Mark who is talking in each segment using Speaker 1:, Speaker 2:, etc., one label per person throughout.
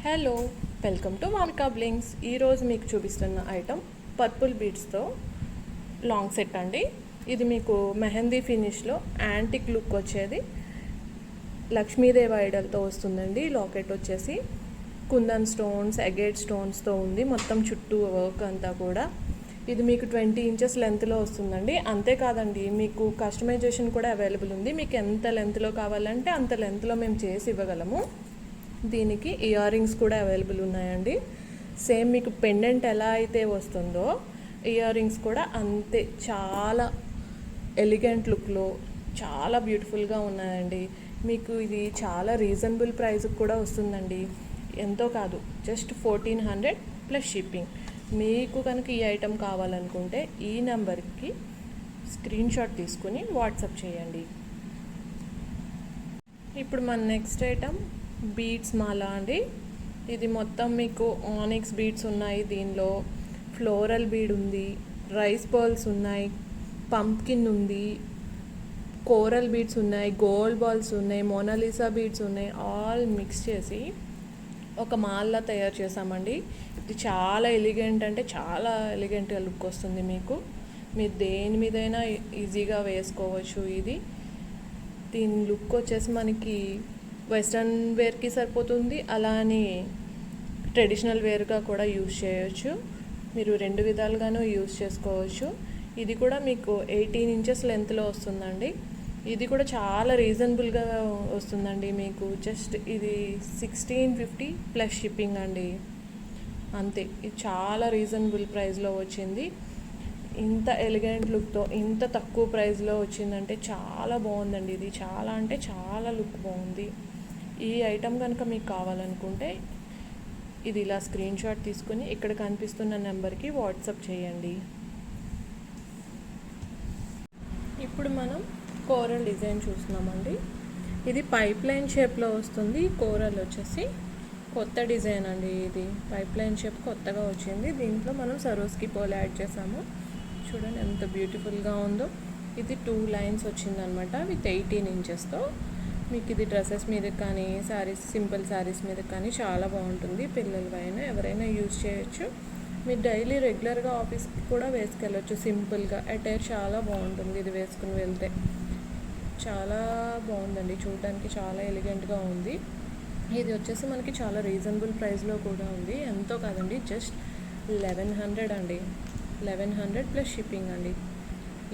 Speaker 1: Hello, welcome to Mamika Blings. ఈరోజు మీకు చూపిస్తున్న ఐటమ్ పర్పుల్ బీడ్స్తో లాంగ్ సెట్ అండి. ఇది మీకు మెహందీ ఫినిష్లో యాంటిక్ లుక్ వచ్చేది లక్ష్మీదేవి ఐడల్తో వస్తుందండి. లాకెట్ వచ్చేసి కుందన్ స్టోన్స్, ఎగేట్ స్టోన్స్తో ఉంది. మొత్తం చుట్టూ వర్క్ అంతా కూడా ఇది మీకు 20 ఇంచెస్ లెంత్లో వస్తుందండి. అంతేకాదండి, మీకు కస్టమైజేషన్ కూడా అవైలబుల్ ఉంది. మీకు ఎంత లెంత్లో కావాలంటే అంత లెంత్లో మేము చేసి ఇవ్వగలము. దీనికి ఇయర్ రింగ్స్ కూడా అవైలబుల్ ఉన్నాయండి. సేమ్ మీకు పెండెంట్ ఎలా అయితే వస్తుందో ఇయర్ రింగ్స్ కూడా అంతే, చాలా ఎలిగెంట్ లుక్లో చాలా బ్యూటిఫుల్గా ఉన్నాయండి. మీకు ఇది చాలా రీజనబుల్ ప్రైస్కి కూడా వస్తుందండి. ఎంతో కాదు, జస్ట్ 1400 ప్లస్ షిప్పింగ్. మీకు కనుక ఈ ఐటెం కావాలనుకుంటే ఈ నెంబర్కి స్క్రీన్ షాట్ తీసుకుని వాట్సాప్ చేయండి. ఇప్పుడు మన నెక్స్ట్ ఐటమ్ బీడ్స్ మాల అండి. ఇది మొత్తం మీకు ఆనిక్స్ బీడ్స్ ఉన్నాయి. దీనిలో ఫ్లోరల్ బీడ్ ఉంది, రైస్ పర్ల్స్ ఉన్నాయి, పంప్కిన్ ఉంది, కోరల్ బీడ్స్ ఉన్నాయి, గోల్డ్ బాల్స్ ఉన్నాయి, మోనాలిసా బీడ్స్ ఉన్నాయి. ఆల్ మిక్స్ చేసి ఒక మాల్లా తయారు చేసామండి. ఇది చాలా ఎలిగెంట్, అంటే చాలా ఎలిగెంట్గా లుక్ వస్తుంది. మీరు దేని మీదైనా ఈజీగా వేసుకోవచ్చు. దీని లుక్ వచ్చేసి మనకి వెస్ట్రన్ వేర్కి సరిపోతుంది, అలానే ట్రెడిషనల్ వేర్గా కూడా యూజ్ చేయొచ్చు. మీరు రెండు విధాలుగానూ యూజ్ చేసుకోవచ్చు. ఇది కూడా మీకు 18 ఇంచెస్ లెంత్లో వస్తుందండి. ఇది కూడా చాలా రీజనబుల్గా వస్తుందండి. మీకు జస్ట్ ఇది 1650 ప్లస్ షిప్పింగ్ అండి. అంతే, ఇది చాలా రీజనబుల్ ప్రైస్లో వచ్చింది. ఇంత ఎలిగెంట్ లుక్తో ఇంత తక్కువ ప్రైస్లో వచ్చిందంటే చాలా బాగుందండి. ఇది చాలా అంటే చాలా లుక్ బాగుంది. ఈ ఐటెం కనుక మీకు కావాలనుకుంటే ఇది ఇలా స్క్రీన్ షాట్ తీసుకుని ఇక్కడ కనిపిస్తున్న నెంబర్కి వాట్సాప్ చేయండి. ఇప్పుడు మనం కోరల్ డిజైన్ చూస్తున్నామండి. ఇది పైప్ లైన్ షేప్లో వస్తుంది. కోరల్ వచ్చేసి కొత్త డిజైన్ అండి. ఇది పైప్ లైన్ షేప్ కొత్తగా వచ్చింది. దీంట్లో మనం సరోస్కి పోల్ యాడ్ చేసాము. చూడండి ఎంత బ్యూటిఫుల్గా ఉందో. ఇది 2 లైన్స్ వచ్చిందనమాట విత్ 18 ఇంచెస్తో. మీకు ఇది డ్రెస్సెస్ మీద కానీ శారీస్, సింపుల్ శారీస్ మీద కానీ చాలా బాగుంటుంది. పిల్లలైనా ఎవరైనా యూజ్ చేయొచ్చు. మీరు డైలీ రెగ్యులర్గా ఆఫీస్కి కూడా వేసుకెళ్ళచ్చు. సింపుల్గా అటైర్ చాలా బాగుంటుంది. ఇది వేసుకుని వెళ్తే చాలా బాగుందండి. చూడడానికి చాలా ఎలిగెంట్గా ఉంది. ఇది వచ్చేసి మనకి చాలా రీజనబుల్ ప్రైస్లో కూడా ఉంది. ఎంతో కాదండి, జస్ట్ 1100 అండి. 1100 ప్లస్ షిప్పింగ్ అండి.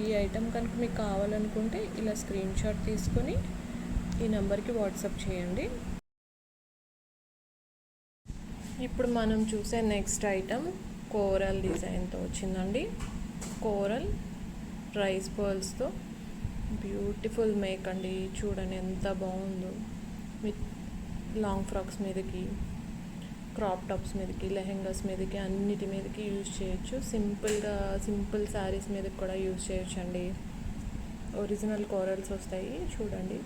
Speaker 1: ఈ ఐటెం కనుక మీకు కావాలనుకుంటే ఇలా స్క్రీన్ షాట్ తీసుకొని ఈ నెంబర్కి వాట్సాప్ చేయండి. ఇప్పుడు మనం చూసే నెక్స్ట్ ఐటమ్ కోరల్ డిజైన్తో వచ్చిందండి. కోరల్ రైస్ పర్ల్స్తో బ్యూటిఫుల్ మేక్ అండి. చూడండి ఎంత బాగుందో. మీ లాంగ్ ఫ్రాక్స్ మీదకి, క్రాప్ టాప్స్ మీదకి, లెహెంగాస్ మీదకి, అన్నిటి మీదకి యూజ్ చేయొచ్చు. సింపుల్ శారీస్ మీదకి కూడా యూజ్ చేయొచ్చు అండి. ఒరిజినల్ కోరల్స్ వస్తాయి. చూడండి,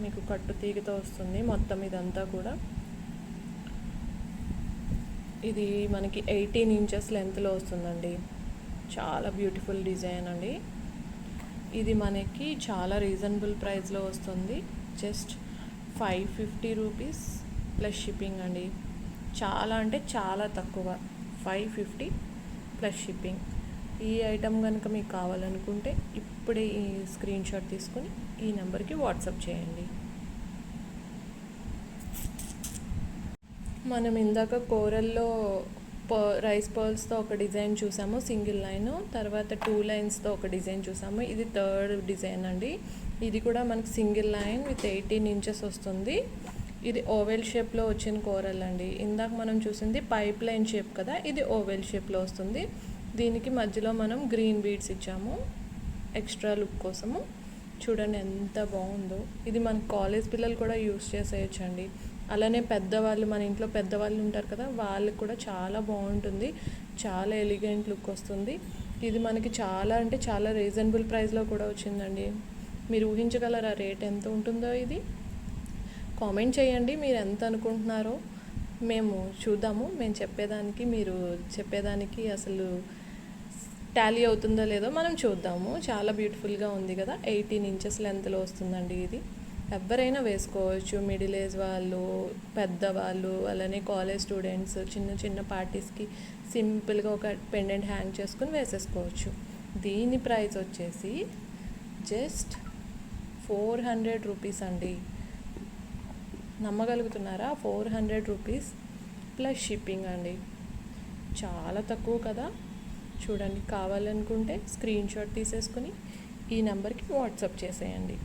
Speaker 1: మీకు కట్టు తీగతో వస్తుంది మొత్తం ఇదంతా కూడా. ఇది మనకి 18 ఇంచెస్ లెంత్లో వస్తుందండి. చాలా బ్యూటిఫుల్ డిజైన్ అండి. ఇది మనకి చాలా రీజనబుల్ ప్రైస్లో వస్తుంది. జస్ట్ 550 రూపీస్ ప్లస్ షిప్పింగ్ అండి. చాలా అంటే చాలా తక్కువ, 550 ప్లస్ షిప్పింగ్. ఈ ఐటెం కనుక మీకు కావాలనుకుంటే ఇప్పుడే ఈ స్క్రీన్ షాట్ తీసుకుని ఈ నెంబర్కి వాట్సాప్ చేయండి. మనం ఇందాక కోరల్లో రైస్ పర్ల్స్తో ఒక డిజైన్ చూసాము, సింగిల్ లైన్. తర్వాత 2 లైన్స్తో ఒక డిజైన్ చూసాము. ఇది 3rd డిజైన్ అండి. ఇది కూడా మనకి సింగిల్ లైన్ విత్ 18 ఇంచెస్ వస్తుంది. ఇది ఓవెల్ షేప్లో వచ్చిన కోరల్ అండి. ఇందాక మనం చూసింది పైప్ లైన్ షేప్ కదా, ఇది ఓవెల్ షేప్లో వస్తుంది. దీనికి మధ్యలో మనం గ్రీన్ బీడ్స్ ఇచ్చాము ఎక్స్ట్రా లుక్ కోసము. చూడండి ఎంత బాగుందో. ఇది మన కాలేజ్ పిల్లలు కూడా యూస్ చేసేయచ్చండి. అలానే పెద్దవాళ్ళు, మన ఇంట్లో పెద్దవాళ్ళు ఉంటారు కదా, వాళ్ళకి కూడా చాలా బాగుంటుంది. చాలా ఎలిగెంట్ లుక్ వస్తుంది. ఇది మనకి చాలా అంటే చాలా రీజనబుల్ ప్రైస్లో కూడా వచ్చిందండి. మీరు ఊహించగలరా రేట్ ఎంత ఉంటుందో? ఇది కామెంట్ చేయండి మీరు ఎంత అనుకుంటున్నారో. మేము చూద్దాము, మేము చెప్పేదానికి మీరు చెప్పేదానికి అసలు టాలీ అవుతుందో లేదో మనం చూద్దాము. చాలా బ్యూటిఫుల్గా ఉంది కదా. 18 ఇంచెస్ లెంత్లో వస్తుందండి. ఇది ఎవరైనా వేసుకోవచ్చు, మిడిల్ ఏజ్ వాళ్ళు, పెద్దవాళ్ళు, అలానే కాలేజ్ స్టూడెంట్స్ చిన్న చిన్న పార్టీస్కి సింపుల్గా ఒక పెండెంట్ హ్యాంగ్ చేసుకుని వేసేసుకోవచ్చు. దీని ప్రైస్ వచ్చేసి జస్ట్ 400 రూపీస్ అండి. నమ్మగలుగుతున్నారా? 400 రూపీస్ ప్లస్ షిప్పింగ్ అండి. చాలా తక్కువ కదా. చూడండి, కావాలనుకుంటే స్క్రీన్ షాట్ తీసేసుకుని ఈ నెంబర్కి వాట్సాప్ చేసేయండి.